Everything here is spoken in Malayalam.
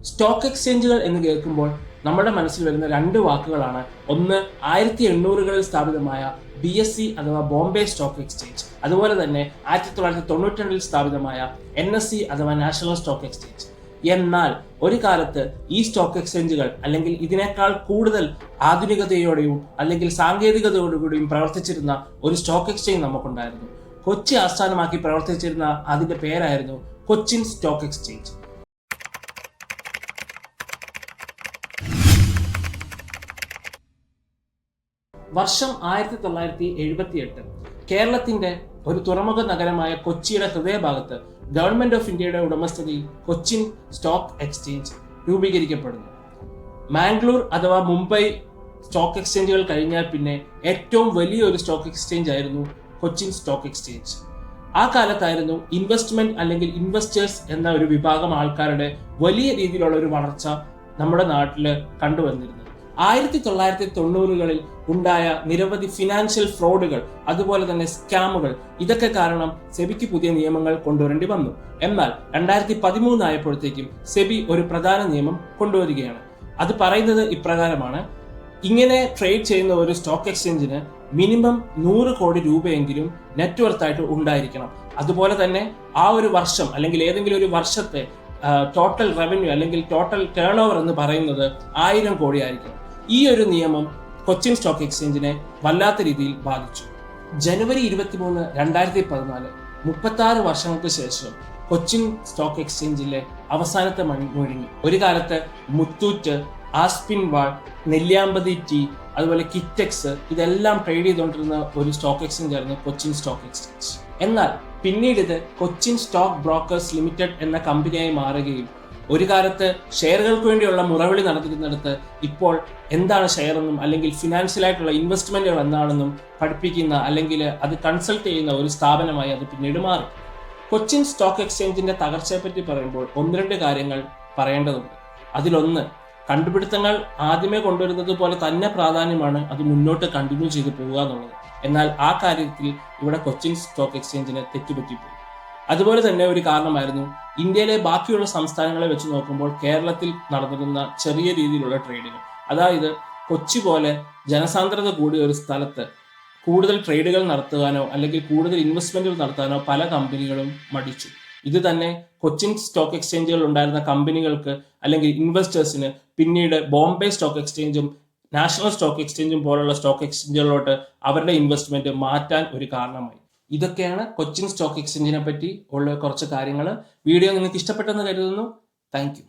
സ്റ്റോക്ക് എക്സ്ചേഞ്ചുകൾ എന്ന് കേൾക്കുമ്പോൾ നമ്മുടെ മനസ്സിൽ വരുന്ന രണ്ട് വാക്കുകളാണ്. ഒന്ന് 1800-കളിൽ സ്ഥാപിതമായ BSE അഥവാ ബോംബെ സ്റ്റോക്ക് എക്സ്ചേഞ്ച്, അതുപോലെ തന്നെ 1992-ൽ സ്ഥാപിതമായ NSE അഥവാ നാഷണൽ സ്റ്റോക്ക് എക്സ്ചേഞ്ച്. എന്നാൽ ഒരു കാലത്ത് ഈ സ്റ്റോക്ക് എക്സ്ചേഞ്ചുകൾ അല്ലെങ്കിൽ ഇതിനേക്കാൾ കൂടുതൽ ആധുനികതയോടെയും അല്ലെങ്കിൽ സാങ്കേതികതയോടുകൂടിയും പ്രവർത്തിച്ചിരുന്ന ഒരു സ്റ്റോക്ക് എക്സ്ചേഞ്ച് നമുക്കുണ്ടായിരുന്നു. കൊച്ചി ആസ്ഥാനമാക്കി പ്രവർത്തിച്ചിരുന്ന അതിന്റെ പേരായിരുന്നു കൊച്ചിൻ സ്റ്റോക്ക് എക്സ്ചേഞ്ച്. വർഷം 1978. കേരളത്തിന്റെ ഒരു തുറമുഖ നഗരമായ കൊച്ചിയുടെ ഹൃദയഭാഗത്ത് ഗവൺമെന്റ് ഓഫ് ഇന്ത്യയുടെ ഉടമസ്ഥതയിൽ കൊച്ചിൻ സ്റ്റോക്ക് എക്സ്ചേഞ്ച് രൂപീകരിക്കപ്പെടുന്നു. മാംഗ്ലൂർ അഥവാ മുംബൈ സ്റ്റോക്ക് എക്സ്ചേഞ്ചുകൾ കഴിഞ്ഞാൽ പിന്നെ ഏറ്റവും വലിയൊരു സ്റ്റോക്ക് എക്സ്ചേഞ്ച് ആയിരുന്നു കൊച്ചിൻ സ്റ്റോക്ക് എക്സ്ചേഞ്ച്. ആ കാലത്തായിരുന്നു ഇൻവെസ്റ്റ്മെന്റ് അല്ലെങ്കിൽ ഇൻവെസ്റ്റേഴ്സ് എന്ന ഒരു വിഭാഗം ആൾക്കാരുടെ വലിയ രീതിയിലുള്ള ഒരു വളർച്ച നമ്മുടെ നാട്ടിൽ കണ്ടുവന്നിരുന്നത്. 1990-കളിൽ ഉണ്ടായ നിരവധി ഫിനാൻഷ്യൽ ഫ്രോഡുകൾ, അതുപോലെ തന്നെ സ്കാമുകൾ, ഇതൊക്കെ കാരണം സെബിക്ക് പുതിയ നിയമങ്ങൾ കൊണ്ടുവരേണ്ടി വന്നു. എന്നാൽ 2013 ആയപ്പോഴത്തേക്കും സെബി ഒരു പ്രധാന നിയമം കൊണ്ടുവരികയാണ്. അത് പറയുന്നത് ഇപ്രകാരമാണ്: ഇങ്ങനെ ട്രേഡ് ചെയ്യുന്ന ഒരു സ്റ്റോക്ക് എക്സ്ചേഞ്ചിന് മിനിമം 100 കോടി രൂപയെങ്കിലും നെറ്റ് വർത്തായിട്ട് ഉണ്ടായിരിക്കണം. അതുപോലെ തന്നെ ആ ഒരു വർഷം അല്ലെങ്കിൽ ഏതെങ്കിലും ഒരു വർഷത്തെ ടോട്ടൽ റവന്യൂ അല്ലെങ്കിൽ ടോട്ടൽ ടേൺ ഓവർ എന്ന് പറയുന്നത് 1000 കോടി ആയിരിക്കണം. ഈ ഒരു നിയമം കൊച്ചിൻ സ്റ്റോക്ക് എക്സ്ചേഞ്ചിനെ വല്ലാത്ത രീതിയിൽ ബാധിച്ചു. ജനുവരി 23, 2014, 36 വർഷങ്ങൾക്ക് ശേഷം കൊച്ചിൻ സ്റ്റോക്ക് എക്സ്ചേഞ്ചിലെ അവസാനത്തെ മണിമുഴങ്ങി. ഒരു കാലത്ത് മുത്തൂറ്റ്, ആസ്പിൻവാൾ, നെല്ലിയാമ്പതി ടീ, അതുപോലെ കിറ്റെക്സ്, ഇതെല്ലാം ട്രേഡ് ചെയ്തുകൊണ്ടിരുന്ന ഒരു സ്റ്റോക്ക് എക്സ്ചേഞ്ച് ആയിരുന്നു കൊച്ചിൻ സ്റ്റോക്ക് എക്സ്ചേഞ്ച്. എന്നാൽ പിന്നീട് ഇത് കൊച്ചിൻ സ്റ്റോക്ക് ബ്രോക്കേഴ്സ് ലിമിറ്റഡ് എന്ന കമ്പനിയായി മാറുകയും ഒരു കാലത്ത് ഷെയറുകൾക്ക് വേണ്ടിയുള്ള മുറവിളി നടത്തിയിരുന്നിടത്ത് ഇപ്പോൾ എന്താണ് ഷെയർ എന്നും അല്ലെങ്കിൽ ഫിനാൻഷ്യൽ ആയിട്ടുള്ള ഇൻവെസ്റ്റ്മെന്റുകൾ എന്താണെന്നും പഠിപ്പിക്കുന്ന അല്ലെങ്കിൽ അത് കൺസൾട്ട് ചെയ്യുന്ന ഒരു സ്ഥാപനമായി അത് പിന്നീട് മാറി. കൊച്ചിൻ സ്റ്റോക്ക് എക്സ്ചേഞ്ചിന്റെ തകർച്ചയെ പറ്റി പറയുമ്പോൾ 1-2 കാര്യങ്ങൾ പറയേണ്ടതുണ്ട്. അതിലൊന്ന്, കണ്ടുപിടുത്തങ്ങൾ ആദ്യമേ കൊണ്ടുവരുന്നത് പോലെ തന്നെ പ്രാധാന്യമാണ് അത് മുന്നോട്ട് കണ്ടിന്യൂ ചെയ്ത് പോവുക എന്നുള്ളത്. എന്നാൽ ആ കാര്യത്തിൽ ഇവിടെ കൊച്ചിൻ സ്റ്റോക്ക് എക്സ്ചേഞ്ചിന് തെറ്റുപറ്റിപ്പോയി. അതുപോലെ തന്നെ ഒരു കാരണമായിരുന്നു ഇന്ത്യയിലെ ബാക്കിയുള്ള സംസ്ഥാനങ്ങളെ വെച്ച് നോക്കുമ്പോൾ കേരളത്തിൽ നടന്നിരുന്ന ചെറിയ രീതിയിലുള്ള ട്രേഡുകൾ. അതായത് കൊച്ചി പോലെ ജനസാന്ദ്രത കൂടിയ ഒരു സ്ഥലത്ത് കൂടുതൽ ട്രേഡുകൾ നടത്തുവാനോ അല്ലെങ്കിൽ കൂടുതൽ ഇൻവെസ്റ്റ്മെന്റുകൾ നടത്താനോ പല കമ്പനികളും മടിച്ചു. ഇത് തന്നെ കൊച്ചിൻ സ്റ്റോക്ക് എക്സ്ചേഞ്ചുകൾ ഉണ്ടായിരുന്ന കമ്പനികൾക്ക് അല്ലെങ്കിൽ ഇൻവെസ്റ്റേഴ്സിന് പിന്നീട് ബോംബെ സ്റ്റോക്ക് എക്സ്ചേഞ്ചും നാഷണൽ സ്റ്റോക്ക് എക്സ്ചേഞ്ചും പോലുള്ള സ്റ്റോക്ക് എക്സ്ചേഞ്ചുകളിലോട്ട് അവരുടെ ഇൻവെസ്റ്റ്മെന്റ് മാറ്റാൻ ഒരു കാരണമായി. ഇതൊക്കെയാണ് കൊച്ചിൻ സ്റ്റോക്ക് എക്സ്ചേഞ്ചിനെ പറ്റി ഉള്ള കുറച്ച് കാര്യങ്ങൾ. വീഡിയോ നിങ്ങൾക്ക് ഇഷ്ടപ്പെട്ടെന്ന് കരുതുന്നു. Thank you.